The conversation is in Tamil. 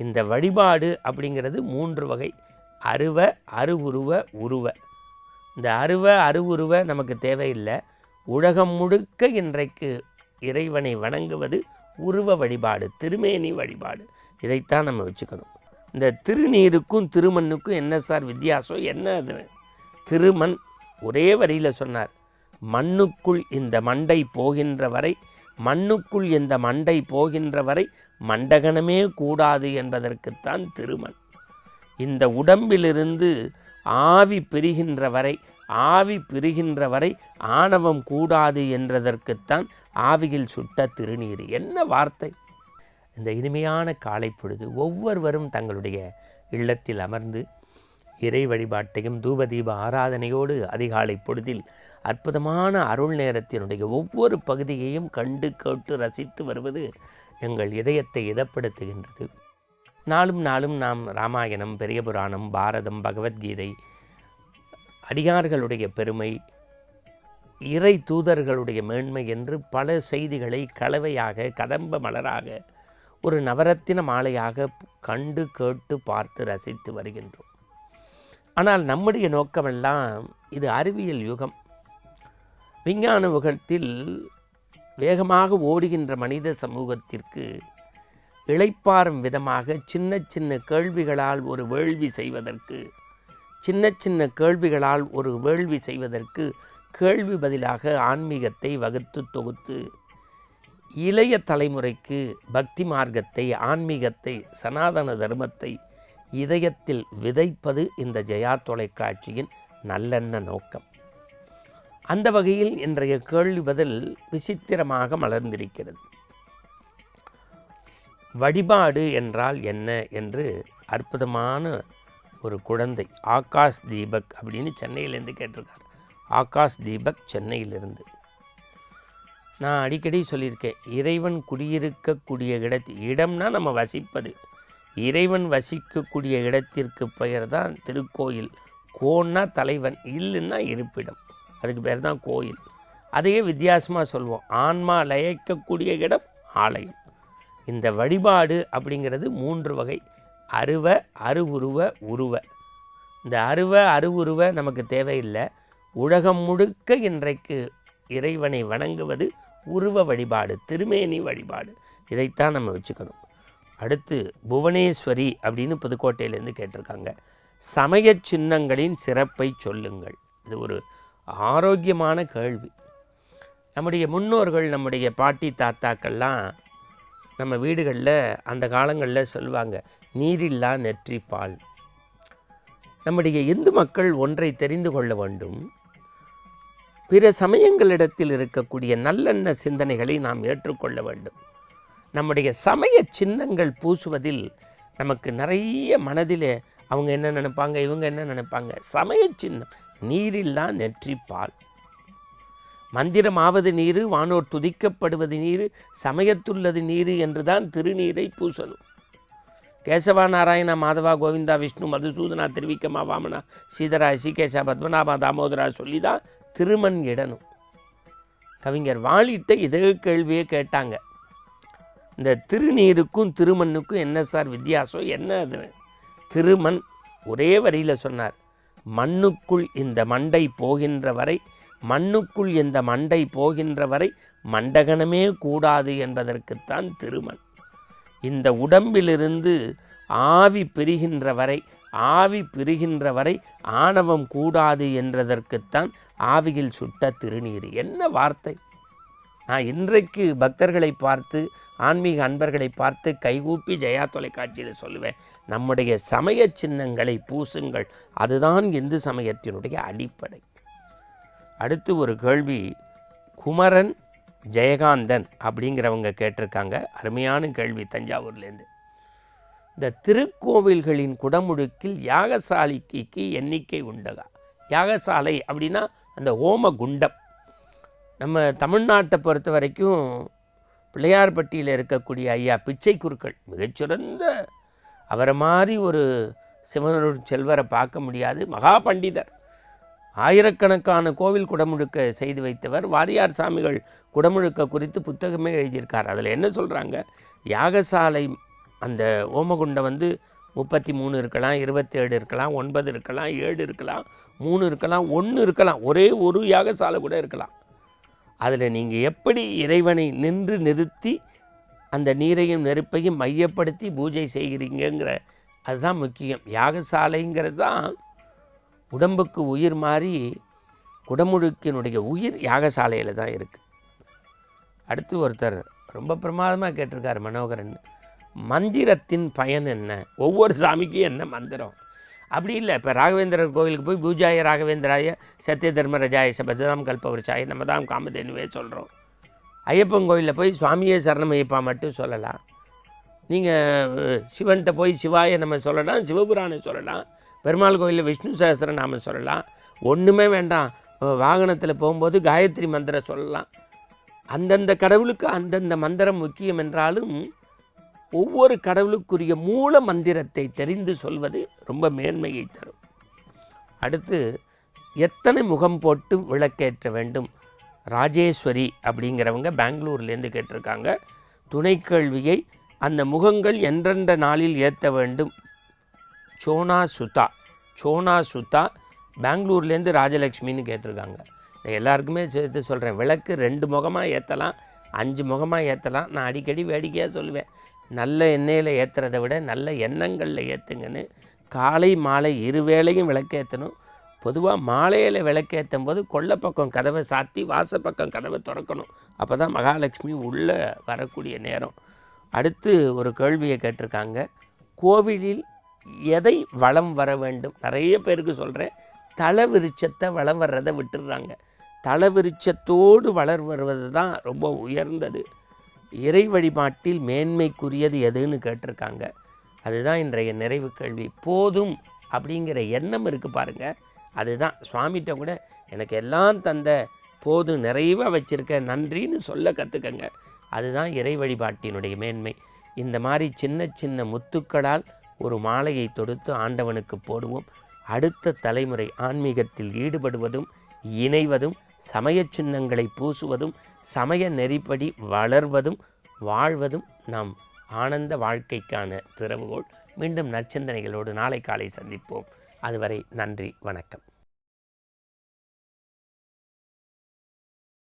இந்த வழிபாடு அப்படிங்கிறது 3 வகை. அருவ, அருவுருவ, உருவ. இந்த அருவ அருவுருவ நமக்கு தேவையில்லை. உலகம் முழுக்க இன்றைக்கு இறைவனை வணங்குவது உருவ வழிபாடு, திருமேனி வழிபாடு. இதைத்தான் நம்ம வச்சுக்கணும். இந்த திருநீருக்கும் திருமண்ணுக்கும் என்ன சார் வித்தியாசம்? என்ன அது? திருமண் ஒரே வரியில் சொன்னார், மண்ணுக்குள் இந்த மண்டை போகின்ற வரை, மண்ணுக்குள் இந்த மண்டை போகின்ற வரை மண்டகனமே கூடாது என்பதற்குத்தான் திருமண். இந்த உடம்பிலிருந்து ஆவி பிரிகின்ற வரை, ஆவி பிரிகின்ற வரை ஆணவம் கூடாது என்றதற்குத்தான் ஆவியில் சுட்ட திருநீர். என்ன வார்த்தை! இந்த இனிமையான காலை பொழுது ஒவ்வொருவரும் தங்களுடைய இல்லத்தில் அமர்ந்து இறை வழிபாட்டையும் தூபதீப ஆராதனையோடு அதிகாலை பொழுதில் அற்புதமான அருள் நேரத்தினுடைய ஒவ்வொரு பகுதியையும் கண்டு கேட்டு ரசித்து வருவது எங்கள் இதயத்தை இதப்படுத்துகின்றது. நாளும் நாளும் நாம் ராமாயணம், பெரிய புராணம், பாரதம், பகவத்கீதை, அடியார்களுடைய பெருமை, இறை தூதர்களுடைய மேன்மை என்று பல செய்திகளை கலவையாக, கதம்ப மலராக, ஒரு நவரத்தின மாலையாக கண்டு கேட்டு பார்த்து ரசித்து வருகின்றோம். ஆனால் நம்முடைய நோக்கமெல்லாம் இது அறிவியல் யுகம். விஞ்ஞான யுகத்தில் வேகமாக ஓடுகின்ற மனித சமூகத்திற்கு இளைப்பாறும் விதமாக சின்ன சின்ன கேள்விகளால் ஒரு வேள்வி செய்வதற்கு, சின்ன சின்ன கேள்விகளால் ஒரு வேள்வி செய்வதற்கு கேள்வி பதிலாக ஆன்மீகத்தை வகுத்து தொகுத்து இளைய தலைமுறைக்கு பக்தி மார்க்கத்தை, ஆன்மீகத்தை, சனாதன தர்மத்தை இதயத்தில் விதைப்பது இந்த ஜெயா தொலைக்காட்சியின் நல்லெண்ண நோக்கம். அந்த வகையில் இன்றைய கேள்வி பதில் விசித்திரமாக மலர்ந்திருக்கிறது. வழிபாடு என்றால் என்ன என்று அற்புதமான ஒரு குழந்தை ஆகாஷ் தீபக் அப்படின்னு சென்னையிலேருந்து கேட்டிருக்கார். ஆகாஷ் தீபக் சென்னையிலிருந்து. நான் அடிக்கடி சொல்லியிருக்கேன், இறைவன் குடியிருக்கக்கூடிய இடம்னா நம்ம வசிப்பது. இறைவன் வசிக்கக்கூடிய இடத்திற்கு பெயர் தான் திருக்கோயில். கோன்னா தலைவன், இல்லைன்னா இருப்பிடம், அதுக்கு பேர் தான் கோயில். அதையே வித்தியாசமாக சொல்வோம், ஆன்மா லயிக்கக்கூடிய இடம் ஆலயம். இந்த வழிபாடு அப்படிங்கிறது 3 வகை. அருவ, அருவுருவ, உருவ. இந்த அருவ அருவுருவ நமக்கு தேவையில்லை. உலகம் முழுக்க இன்றைக்கு இறைவனை வணங்குவது உருவ வழிபாடு, திருமேனி வழிபாடு. இதைத்தான் நம்ம வச்சுக்கணும். அடுத்து புவனேஸ்வரி அப்படின்னு புதுக்கோட்டையிலேருந்து கேட்டிருக்காங்க. சமய சின்னங்களின் சிறப்பை சொல்லுங்கள். இது ஒரு ஆரோக்கியமான கேள்வி. நம்முடைய முன்னோர்கள், நம்முடைய பாட்டி தாத்தாக்கள்லாம் நம்ம வீடுகளில் அந்த காலங்களில் சொல்லுவாங்க, நீரில்லா நெற்றி பால். நம்முடைய இந்து மக்கள் ஒன்றை தெரிந்து கொள்ள வேண்டும், பிற சமயங்களிடத்தில் இருக்கக்கூடிய நல்லெண்ண சிந்தனைகளை நாம் ஏற்றுக்கொள்ள வேண்டும். நம்முடைய சமய சின்னங்கள் பூசுவதில் நமக்கு நிறைய மனதில் அவங்க என்ன நினைப்பாங்க, இவங்க என்ன நினைப்பாங்க. சமய சின்னம் நீரில்லா நெற்றி பால். மந்திரமாவது நீர், வானோர் துதிக்கப்படுவது நீர், சமயத்துள்ளது நீர் என்றுதான் திருநீரை பூசணும். கேசவா, நாராயணா, மாதவா, கோவிந்தா, விஷ்ணு, மதுசூதனா, திருவிக்கமா, வாமனா, சீதரா, சிகேஷா, பத்மநாபா, தாமோதரா சொல்லி தான் திருமண் இடணும். கவிஞர் வாலிட்ட இதே கேள்வியே கேட்டாங்க, இந்த திருநீருக்கும் திருமண்ணுக்கும் என்ன சார் வித்தியாசம்? என்ன அது? திருமண் ஒரே வரியில் சொன்னார், மண்ணுக்குள் இந்த மண்டை போகின்ற வரை, மண்ணுக்குள் இந்த மண்டை போகின்ற வரை மண்டகனமே கூடாது என்பதற்குத்தான் திருமண். இந்த உடம்பிலிருந்து ஆவி பிரிகின்ற வரை, ஆவி பிரிகின்ற வரை ஆணவம் கூடாது என்றதற்குத்தான் ஆவியில் சுட்ட திருநீர். என்ன வார்த்தை! நான் இன்றைக்கு பக்தர்களை பார்த்து, ஆன்மீக அன்பர்களை பார்த்து கைகூப்பி ஜெயா தொலைக்காட்சியில் சொல்லுவேன், நம்முடைய சமய சின்னங்களை பூசுங்கள். அதுதான் இந்து சமயத்தினுடைய அடிப்படை. அடுத்து ஒரு கேள்வி குமரன் ஜெயகாந்தன் அப்படிங்கிறவங்க கேட்டிருக்காங்க. அருமையான கேள்வி, தஞ்சாவூர்லேருந்து. இந்த திருக்கோவில்களின் குடமுழுக்கில் யாகசாலைக்கு எண்ணிக்கை உண்டதா? யாகசாலை அப்படின்னா அந்த ஹோம குண்டம். நம்ம தமிழ்நாட்டை பொறுத்த வரைக்கும் பிள்ளையார்பட்டியில் இருக்கக்கூடிய ஐயா பிச்சை குருக்கள் மிகச்சிறந்த, அவரை மாதிரி ஒரு சிவனூர் செல்வரை பார்க்க முடியாது. மகா பண்டிதர், ஆயிரக்கணக்கான கோவில் குடமுழுக்க செய்து வைத்தவர். வாரியார் சாமிகள் குடமுழுக்க குறித்து புத்தகமே எழுதியிருக்கார். அதில் என்ன சொல்கிறாங்க, யாகசாலை அந்த ஓமகுண்டம் வந்து 33 இருக்கலாம், 27 இருக்கலாம், 9 இருக்கலாம், 7 இருக்கலாம், 3 இருக்கலாம், 1 இருக்கலாம், ஒரே ஒரு யாகசாலை கூட இருக்கலாம். அதில் நீங்கள் எப்படி இறைவனை நிறுத்தி அந்த நீரையும் நெருப்பையும் மையப்படுத்தி பூஜை செய்கிறீங்கிற அதுதான் முக்கியம். யாகசாலைங்கிறது தான் உடம்புக்கு உயிர் மாதிரி குடமுழுக்கினுடைய உயிர் யாகசாலையில் தான் இருக்குது. அடுத்து ஒருத்தர் ரொம்ப பிரமாதமாக கேட்டிருக்கார் மனோகரன், மந்திரத்தின் பயன் என்ன? ஒவ்வொரு சாமிக்கும் என்ன மந்திரம்? அப்படி இல்லை. இப்போ ராகவேந்திரர் கோவிலுக்கு போய் பூஜாய ராகவேந்திராய சத்திய தர்மரஜாய சபததாம் கல்பவருஷாய நம்ம தான் காமதேனுவே சொல்கிறோம். ஐயப்பன் கோயிலில் போய் சுவாமியே சரணமையப்பா மட்டும் சொல்லலாம். நீங்கள் சிவன்கிட்ட போய் சிவாய நம்ம சொல்லலாம், சிவபுராணம் சொல்லலாம். பெருமாள் கோயிலில் விஷ்ணு சஹஸ்ரநாமம் சொல்லலாம். ஒன்றுமே வேண்டாம், வாகனத்தில் போகும்போது காயத்ரி மந்திரம் சொல்லலாம். அந்தந்த கடவுளுக்கு அந்தந்த மந்திரம் முக்கியம் என்றாலும் ஒவ்வொரு கடவுளுக்குரிய மூல மந்திரத்தை தெரிந்து சொல்வது ரொம்ப மேன்மையை தரும். அடுத்து, எத்தனை முகம் போட்டு விளக்கேற்ற வேண்டும்? ராஜேஸ்வரி அப்படிங்கிறவங்க பெங்களூர்லேருந்து கேட்டிருக்காங்க. துணை கேள்வியை அந்த முகங்கள் என்றென்ற நாளில் ஏற்ற வேண்டும். சோனா சுதா பெங்களூர்லேருந்து ராஜலக்ஷ்மின்னு கேட்டிருக்காங்க. எல்லாருக்குமே சேர்த்து சொல்கிறேன், விளக்கு 2 முகமாக ஏற்றலாம், 5 முகமாக ஏற்றலாம். நான் அடிக்கடி வேடிக்கையாக சொல்லுவேன், நல்ல எண்ணெயில் ஏற்றுறதை விட நல்ல எண்ணங்களில் ஏற்றுங்கன்னு. காலை மாலை 2 வேளையும் விளக்கேற்றணும். பொதுவாக மாலையில் விளக்கேற்றும் போது கொல்லை பக்கம் கதவை சாத்தி வாசப்பக்கம் கதவை திறக்கணும். அப்போ தான் மகாலட்சுமி உள்ளே வரக்கூடிய நேரம். அடுத்து ஒரு கேள்வியை கேட்டிருக்காங்க, கோவிலில் எதை வலம் வர வேண்டும்? நிறைய பேருக்கு சொல்கிறேன், தலை விருட்சத்தை வலம் வர்றதை விட்டுடுறாங்க. தலை விருட்சத்தோடு வளர் வருவது தான் ரொம்ப உயர்ந்தது. இறை வழிபாட்டில் மேன்மைக்குரியது எதுன்னு கேட்டிருக்காங்க. அதுதான் இன்றைய நிறைவு கேள்வி. போதும் அப்படிங்கிற எண்ணம் இருக்குது பாருங்கள், அதுதான். சுவாமிகிட்ட கூட எனக்கு எல்லாம் தந்த போதும், நிறைவாக வச்சுருக்க, நன்றின்னு சொல்ல கற்றுக்கங்க. அதுதான் இறை வழிபாட்டினுடைய மேன்மை. இந்த மாதிரி சின்ன சின்ன முத்துக்களால் ஒரு மாலையை தொடுத்து ஆண்டவனுக்கு போடுவோம். அடுத்த தலைமுறை ஆன்மீகத்தில் ஈடுபடுவதும் இணைவதும் சமய சின்னங்களை பூசுவதும் சமய நெறிப்படி வளர்வதும் வாழ்வதும் நம் ஆனந்த வாழ்க்கைக்கான திறவுகோல். மீண்டும் நற்சிந்தனைகளோடு நாளை காலை சந்திப்போம். அதுவரை நன்றி, வணக்கம்.